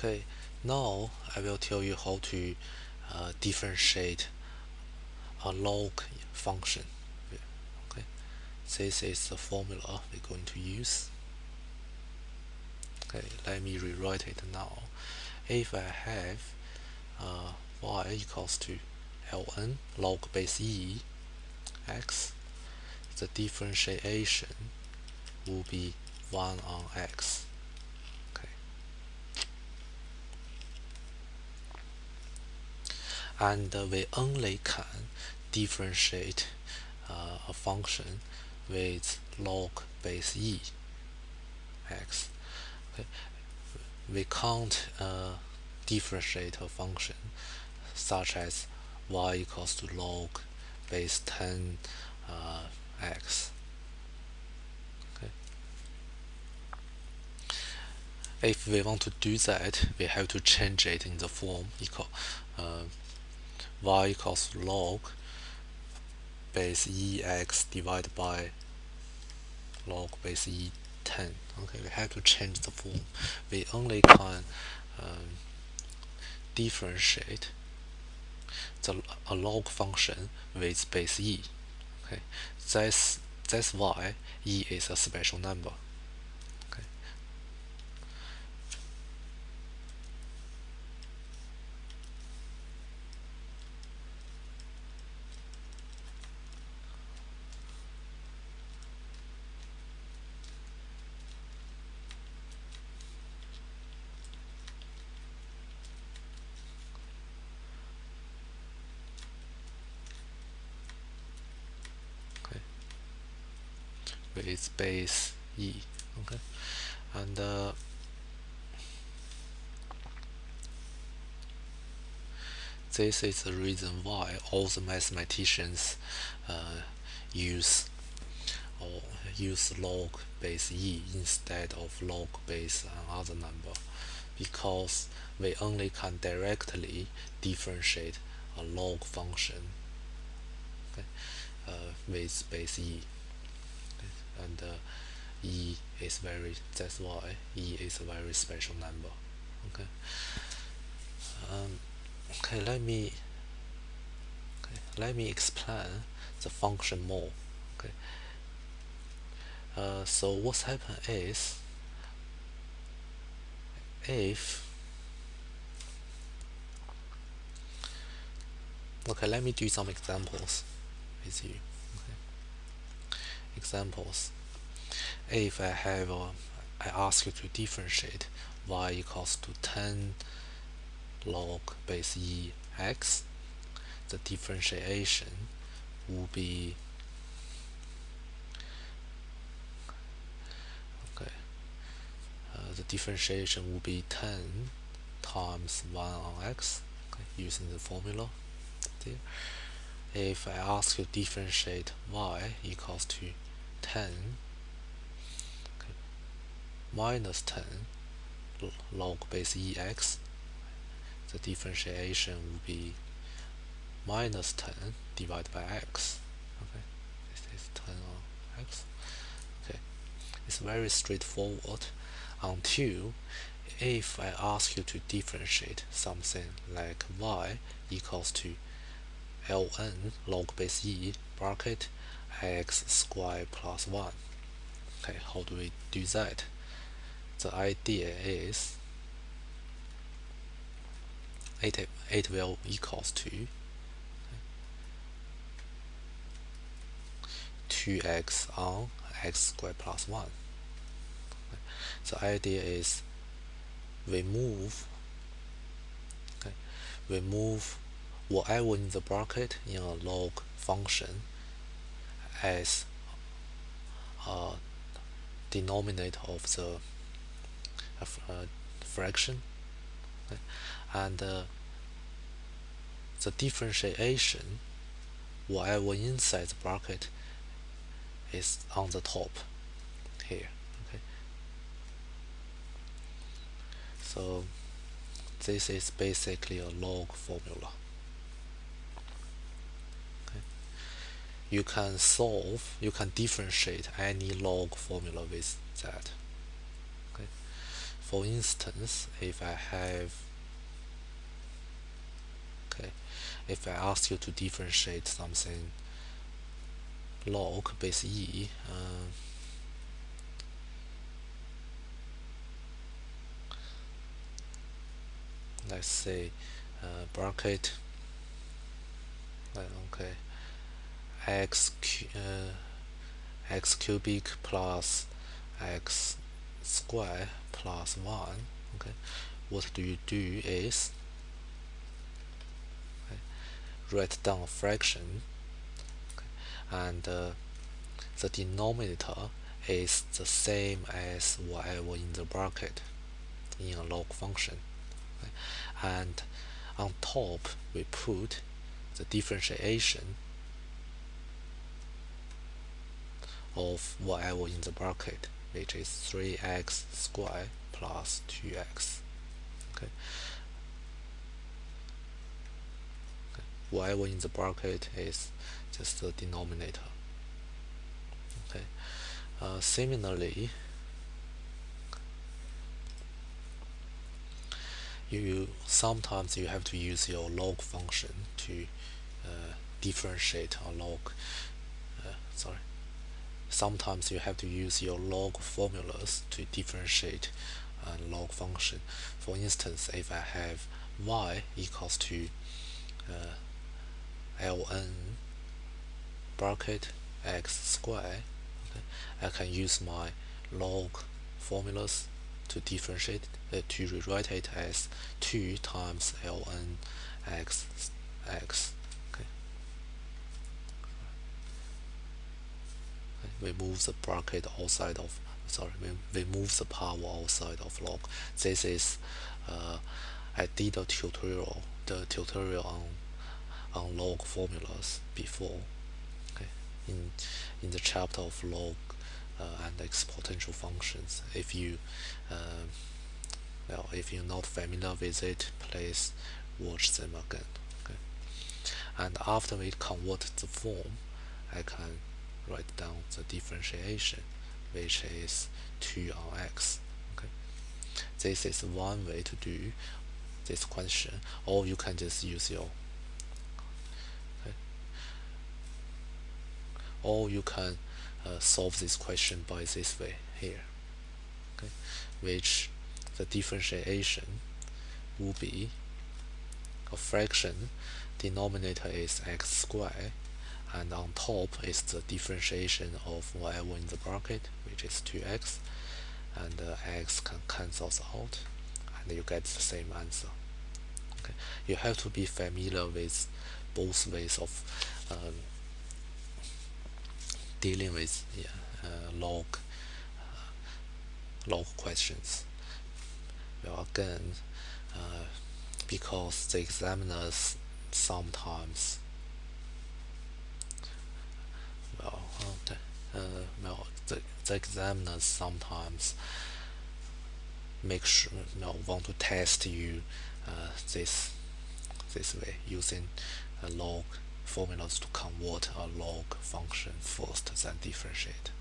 Okay, now I will tell you how to differentiate a log function. Okay, this is the formula we're going to use. Okay, let me rewrite it now. If I have y equals to ln log base e x, the differentiation will be 1 on x. Okay, and we only can differentiate a function with log base e x. Okay, we can't differentiate a function such as y equals to log base 10 x. Okay. If we want to do that, we have to change it in the form equal y equals log base ex divided by log base e10. Okay, we have to change the form. We only can differentiate a log function with base e. Okay, that's why e is a special number. Okay. Okay, with base e. Okay, and this is the reason why all the mathematicians use log base e instead of log base another number, because we only can directly differentiate a log function, okay, with base e, and e is that's why e is a very special number. Okay. Okay, let me explain the function more. Okay. So what's happened is, if okay, let me do some examples with you. Okay. Examples. If I ask you to differentiate y equals to 10 log base e x, the differentiation will be the differentiation will be 10 times 1 on x, okay, using the formula there. If I ask you to differentiate y equals to 10 okay, minus 10 log base ex, the differentiation will be minus 10 divided by x. Okay, this is 10 on x. Okay, it's very straightforward until if I ask you to differentiate something like y equals to ln log base e bracket x squared plus 1. Okay, how do we do that? The idea is it will equals to 2x on x squared plus 1. The idea is we move whatever in the bracket in a log function as a denominator of the fraction, okay? And the differentiation whatever inside the bracket is on the top here. Okay, so this is basically a log formula. Okay, you can differentiate any log formula with that. Okay, For instance, if I ask you to differentiate something log base e, let's say bracket, okay, x cubic plus x square plus 1. Okay, what do you do is write down a fraction, and the denominator is the same as whatever in the bracket in a log function, and on top we put the differentiation of whatever in the bracket, which is 3x squared plus 2x. Okay. Whatever in the bracket is just the denominator. Okay. Similarly, sometimes you have to use your log function to differentiate a log. Sometimes you have to use your log formulas to differentiate a log function. For instance, if I have y equals to ln bracket x squared, okay, I can use my log formulas to differentiate to rewrite it as 2 times ln x. Okay. We move the bracket outside of, we move the power outside of log. This is I did the tutorial on log formulas before. Okay, in the chapter of log and exponential functions. If you're not familiar with it, please watch them again. Okay, and after we convert the form, I can write down the differentiation, which is 2 on x. Okay, this is one way to do this question, or you can just use your or you can solve this question by this way here, okay, which the differentiation will be a fraction, denominator is x squared, and on top is the differentiation of whatever in the bracket, which is 2x, and x can cancel out, and you get the same answer. Okay, you have to be familiar with both ways of dealing with log questions. Well, again, because the examiners sometimes the examiners sometimes want to test you this way, using log formulas to convert a log function first, then differentiate.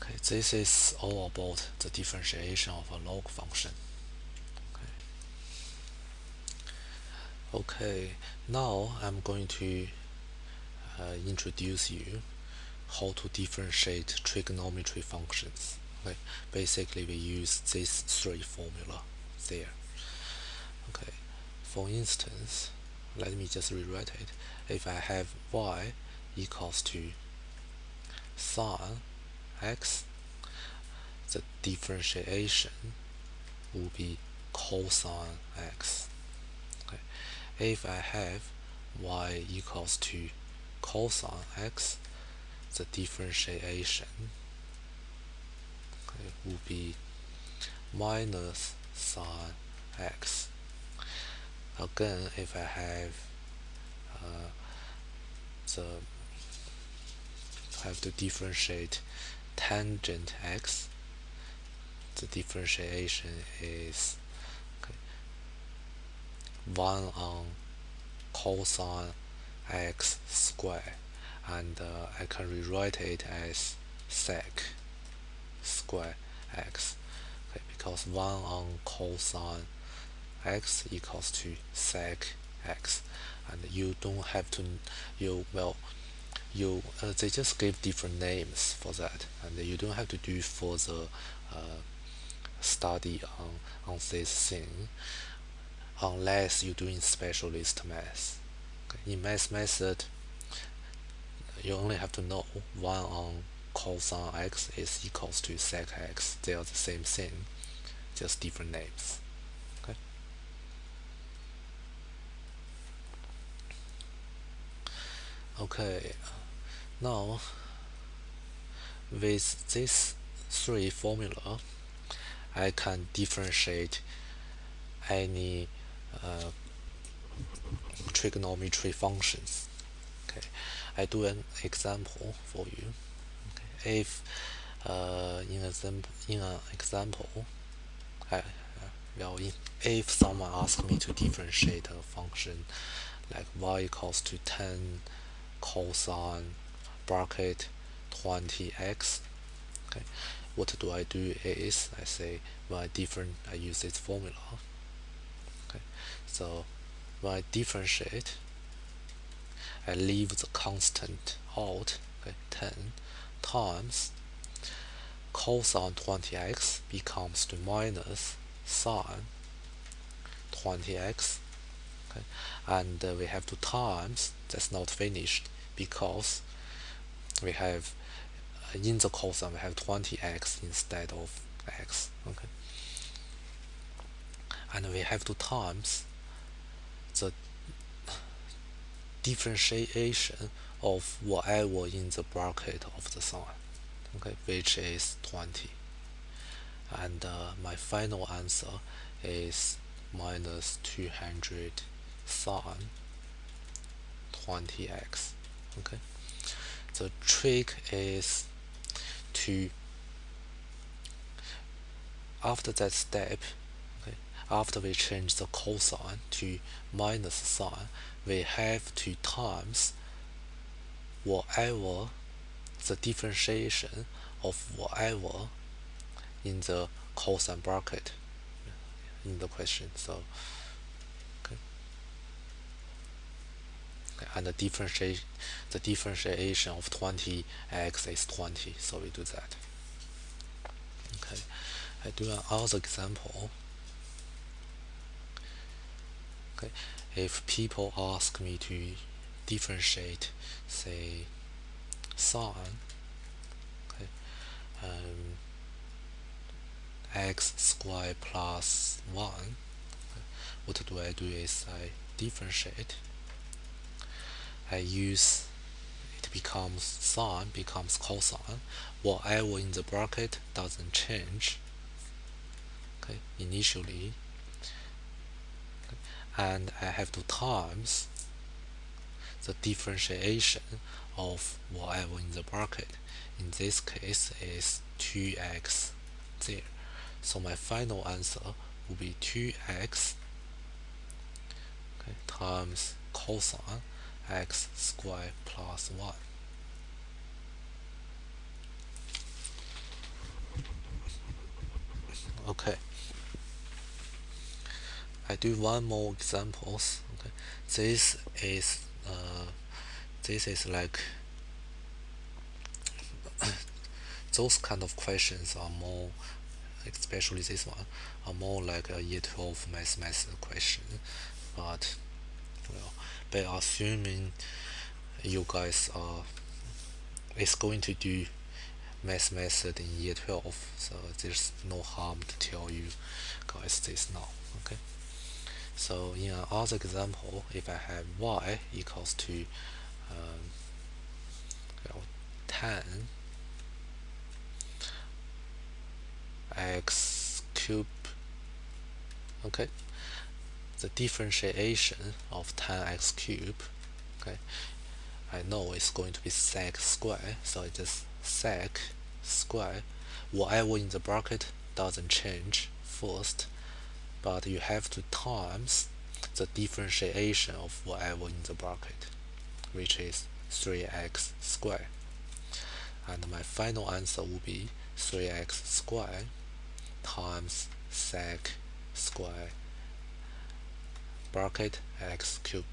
Okay, this is all about the differentiation of a log function. Okay, now I'm going to introduce you how to differentiate trigonometry functions. Okay, basically we use these 3 formula there. Okay, for instance, let me just rewrite it. If I have y equals to sine x, the differentiation will be cosine x. Okay, if I have y equals to cosine x, the differentiation will be minus sine x. Again, if I have to differentiate tangent x, the differentiation is 1 on cosine x squared, and I can rewrite it as sec square x. Okay, because 1 on cosine x equals to sec x, and you don't have to, they just give different names for that, and you don't have to do further study on this thing unless you're doing specialist math. Okay. In math method, you only have to know 1 on cosine x is equals to sec x. They are the same thing, just different names. Okay. Okay. Now, with these three formula, I can differentiate any trigonometry functions. Okay, I do an example for you. Okay. If in an example, if someone asks me to differentiate a function like y equals to 10 cosine bracket 20x, okay, what do I do is I say I use this formula. Okay, so when I differentiate, I leave the constant out. Okay, 10 times cosine 20x becomes to minus sine 20x. Okay, and we have to times. That's not finished because we have in the cosine we have 20x instead of x. Okay, and we have to times the differentiation of whatever in the bracket of the sine. Okay, which is 20, and my final answer is minus 200 sine 20x. Okay, the trick is to, after that step, okay, after we change the cosine to minus sine, we have to times whatever the differentiation of whatever in the cosine bracket in the question. So okay. And the differentiation of 20x is 20, so we do that. Okay, I do another example. Okay, if people ask me to differentiate, say, sine, okay, x squared plus 1, what do I do is I differentiate. I use, it becomes sine becomes cosine. Whatever in the bracket doesn't change. Okay, initially, okay, and I have to times the differentiation of whatever in the bracket. In this case is 2x there. So my final answer will be 2x, okay, times cosine x squared plus 1. Okay, I do one more examples. Okay, this is like those kind of questions are more, especially this one, are more like a year 12 mathematics question. But well, by assuming you guys are is going to do math method in year 12, so there's no harm to tell you guys this now. Okay, so in another example, if I have y equals to 10 x cubed, okay, the differentiation of 10x cubed, okay, I know it's going to be sec square, so I just sec square. Whatever in the bracket doesn't change first, but you have to times the differentiation of whatever in the bracket, which is 3x square. And my final answer will be 3x square times sec square bracket x cube.